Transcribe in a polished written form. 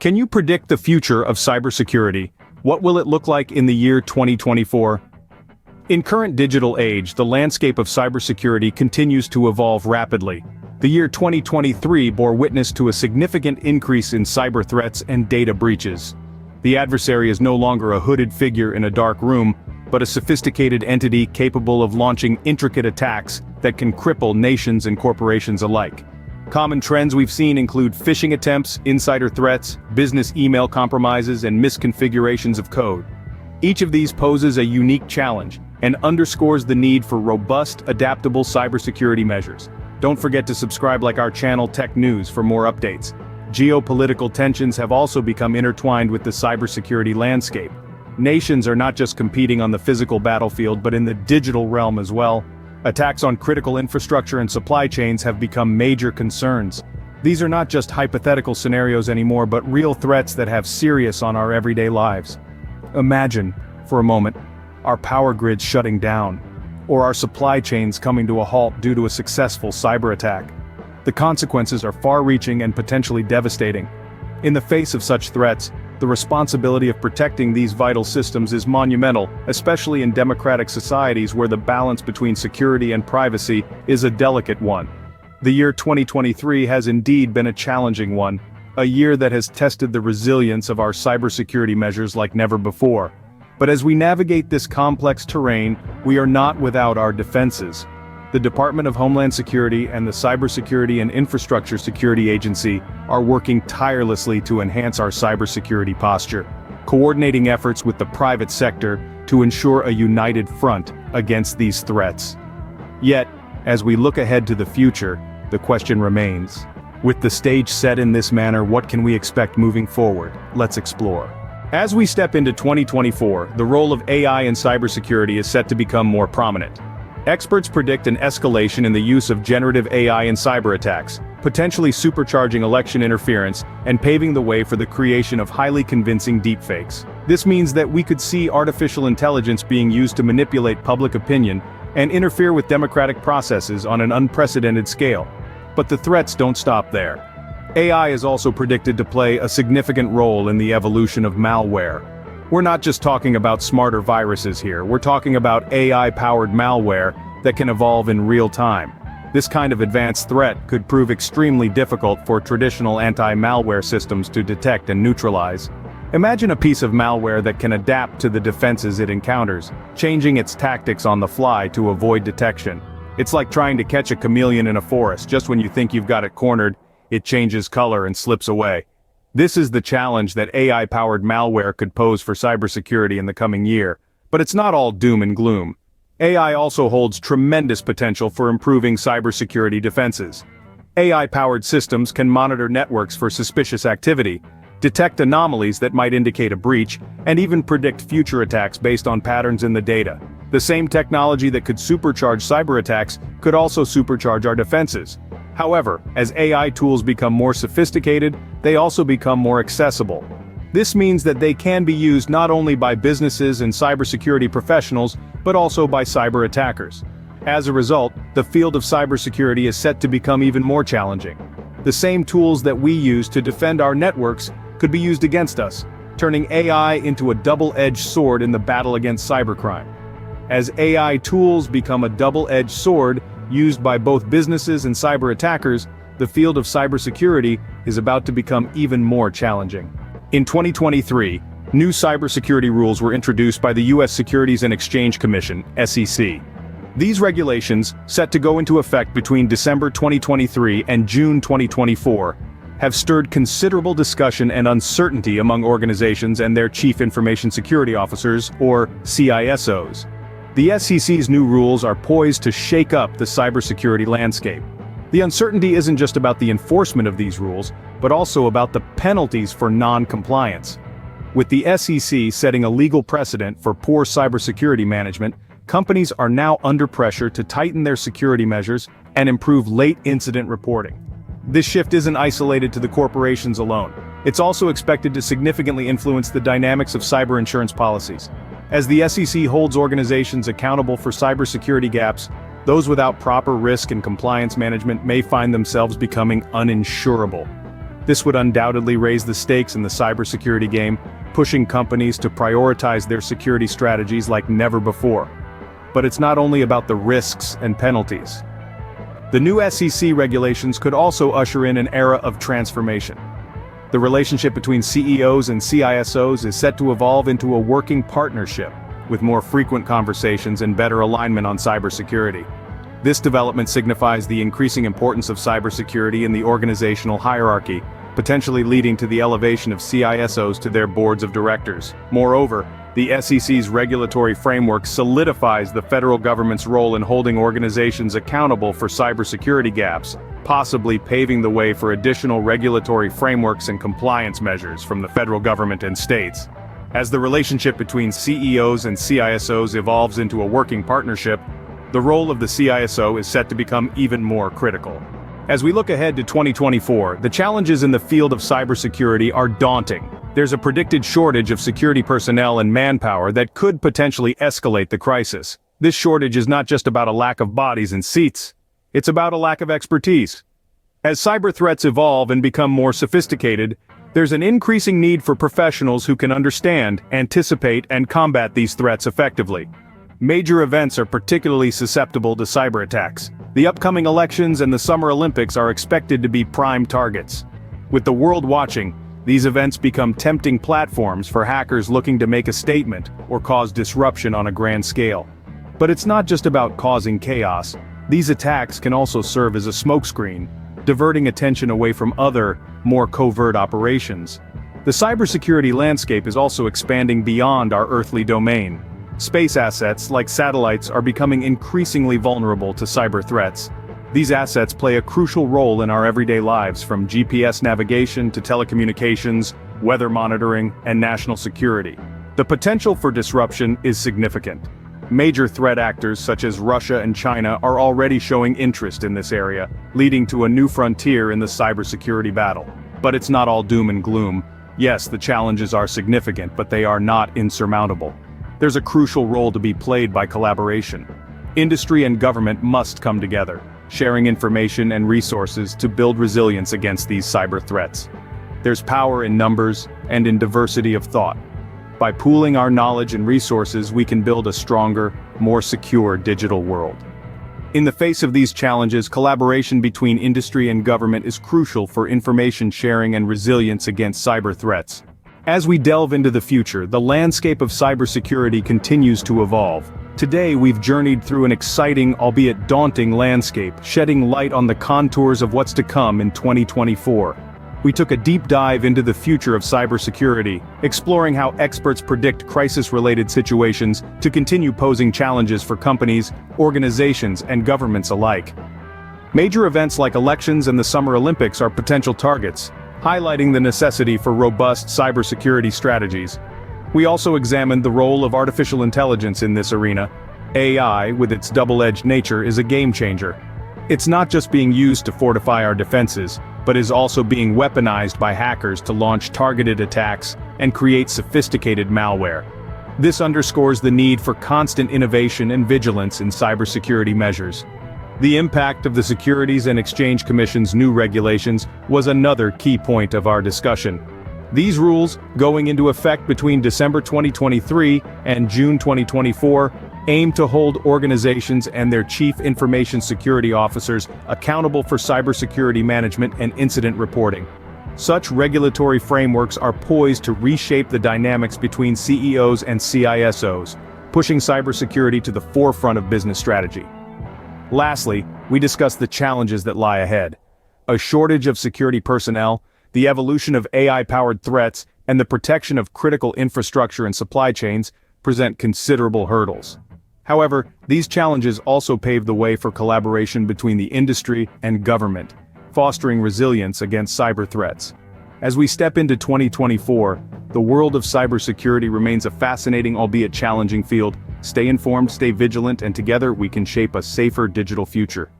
Can you predict the future of cybersecurity? What will it look like in the year 2024? In current digital age, the landscape of cybersecurity continues to evolve rapidly. The year 2023 bore witness to a significant increase in cyber threats and data breaches. The adversary is no longer a hooded figure in a dark room, but a sophisticated entity capable of launching intricate attacks that can cripple nations and corporations alike. Common trends we've seen include phishing attempts, insider threats, business email compromises, and misconfigurations of code. Each of these poses a unique challenge and underscores the need for robust, adaptable cybersecurity measures. Don't forget to subscribe like our channel Tech News for more updates. Geopolitical tensions have also become intertwined with the cybersecurity landscape. Nations are not just competing on the physical battlefield but in the digital realm as well. Attacks on critical infrastructure and supply chains have become major concerns. These are not just hypothetical scenarios anymore but real threats that have serious on our everyday lives. Imagine, for a moment, our power grids shutting down, or our supply chains coming to a halt due to a successful cyber attack. The consequences are far-reaching and potentially devastating. In the face of such threats, the responsibility of protecting these vital systems is monumental, especially in democratic societies where the balance between security and privacy is a delicate one. The year 2023 has indeed been a challenging one, a year that has tested the resilience of our cybersecurity measures like never before. But as we navigate this complex terrain, we are not without our defenses. The Department of Homeland Security and the Cybersecurity and Infrastructure Security Agency are working tirelessly to enhance our cybersecurity posture, coordinating efforts with the private sector to ensure a united front against these threats. Yet, as we look ahead to the future, the question remains. With the stage set in this manner, what can we expect moving forward? Let's explore. As we step into 2024, the role of AI in cybersecurity is set to become more prominent. Experts predict an escalation in the use of generative AI in cyber attacks, potentially supercharging election interference and paving the way for the creation of highly convincing deepfakes. This means that we could see artificial intelligence being used to manipulate public opinion and interfere with democratic processes on an unprecedented scale. But the threats don't stop there. AI is also predicted to play a significant role in the evolution of malware. We're not just talking about smarter viruses here, we're talking about AI-powered malware that can evolve in real time. This kind of advanced threat could prove extremely difficult for traditional anti-malware systems to detect and neutralize. Imagine a piece of malware that can adapt to the defenses it encounters, changing its tactics on the fly to avoid detection. It's like trying to catch a chameleon in a forest. Just when you think you've got it cornered, it changes color and slips away. This is the challenge that AI-powered malware could pose for cybersecurity in the coming year. But it's not all doom and gloom. AI also holds tremendous potential for improving cybersecurity defenses. AI-powered systems can monitor networks for suspicious activity, detect anomalies that might indicate a breach, and even predict future attacks based on patterns in the data. The same technology that could supercharge cyber attacks could also supercharge our defenses. However, as AI tools become more sophisticated, they also become more accessible. This means that they can be used not only by businesses and cybersecurity professionals, but also by cyber attackers. As a result, the field of cybersecurity is set to become even more challenging. The same tools that we use to defend our networks could be used against us, turning AI into a double-edged sword in the battle against cybercrime. As AI tools become a double-edged sword used by both businesses and cyber attackers, the field of cybersecurity is about to become even more challenging. In 2023, new cybersecurity rules were introduced by the U.S. Securities and Exchange Commission, SEC. These regulations, set to go into effect between December 2023 and June 2024, have stirred considerable discussion and uncertainty among organizations and their Chief Information Security Officers, or CISOs. The SEC's new rules are poised to shake up the cybersecurity landscape. The uncertainty isn't just about the enforcement of these rules, but also about the penalties for non-compliance. With the SEC setting a legal precedent for poor cybersecurity management, companies are now under pressure to tighten their security measures and improve late incident reporting. This shift isn't isolated to the corporations alone. It's also expected to significantly influence the dynamics of cyber insurance policies. As the SEC holds organizations accountable for cybersecurity gaps, those without proper risk and compliance management may find themselves becoming uninsurable. This would undoubtedly raise the stakes in the cybersecurity game, pushing companies to prioritize their security strategies like never before. But it's not only about the risks and penalties. The new SEC regulations could also usher in an era of transformation. The relationship between CEOs and CISOs is set to evolve into a working partnership, with more frequent conversations and better alignment on cybersecurity. This development signifies the increasing importance of cybersecurity in the organizational hierarchy, potentially leading to the elevation of CISOs to their boards of directors. Moreover, the SEC's regulatory framework solidifies the federal government's role in holding organizations accountable for cybersecurity gaps, possibly paving the way for additional regulatory frameworks and compliance measures from the federal government and states. As the relationship between CEOs and CISOs evolves into a working partnership, the role of the CISO is set to become even more critical. As we look ahead to 2024, the challenges in the field of cybersecurity are daunting. There's a predicted shortage of security personnel and manpower that could potentially escalate the crisis. This shortage is not just about a lack of bodies and seats. It's about a lack of expertise. As cyber threats evolve and become more sophisticated, there's an increasing need for professionals who can understand, anticipate, and combat these threats effectively. Major events are particularly susceptible to cyber attacks. The upcoming elections and the Summer Olympics are expected to be prime targets. With the world watching, these events become tempting platforms for hackers looking to make a statement or cause disruption on a grand scale. But it's not just about causing chaos. These attacks can also serve as a smokescreen, diverting attention away from other, more covert operations. The cybersecurity landscape is also expanding beyond our earthly domain. Space assets, like satellites, are becoming increasingly vulnerable to cyber threats. These assets play a crucial role in our everyday lives, from GPS navigation to telecommunications, weather monitoring, and national security. The potential for disruption is significant. Major threat actors such as Russia and China are already showing interest in this area, leading to a new frontier in the cybersecurity battle. But it's not all doom and gloom. Yes, the challenges are significant, but they are not insurmountable. There's a crucial role to be played by collaboration. Industry and government must come together, sharing information and resources to build resilience against these cyber threats. There's power in numbers and in diversity of thought. By pooling our knowledge and resources, we can build a stronger, more secure digital world. In the face of these challenges, collaboration between industry and government is crucial for information sharing and resilience against cyber threats. As we delve into the future, the landscape of cybersecurity continues to evolve. Today we've journeyed through an exciting, albeit daunting landscape, shedding light on the contours of what's to come in 2024. We took a deep dive into the future of cybersecurity, exploring how experts predict crisis-related situations to continue posing challenges for companies, organizations, and governments alike. Major events like elections and the Summer Olympics are potential targets, highlighting the necessity for robust cybersecurity strategies. We also examined the role of artificial intelligence in this arena. AI, with its double-edged nature, is a game-changer. It's not just being used to fortify our defenses, but is also being weaponized by hackers to launch targeted attacks and create sophisticated malware. This underscores the need for constant innovation and vigilance in cybersecurity measures. The impact of the Securities and Exchange Commission's new regulations was another key point of our discussion. These rules, going into effect between December 2023 and June 2024, aim to hold organizations and their chief information security officers accountable for cybersecurity management and incident reporting. Such regulatory frameworks are poised to reshape the dynamics between CEOs and CISOs, pushing cybersecurity to the forefront of business strategy. Lastly, we discussed the challenges that lie ahead. A shortage of security personnel, the evolution of AI-powered threats, and the protection of critical infrastructure and supply chains present considerable hurdles. However, these challenges also pave the way for collaboration between the industry and government, fostering resilience against cyber threats. As we step into 2024, the world of cybersecurity remains a fascinating, albeit challenging field. Stay informed, stay vigilant, and together we can shape a safer digital future.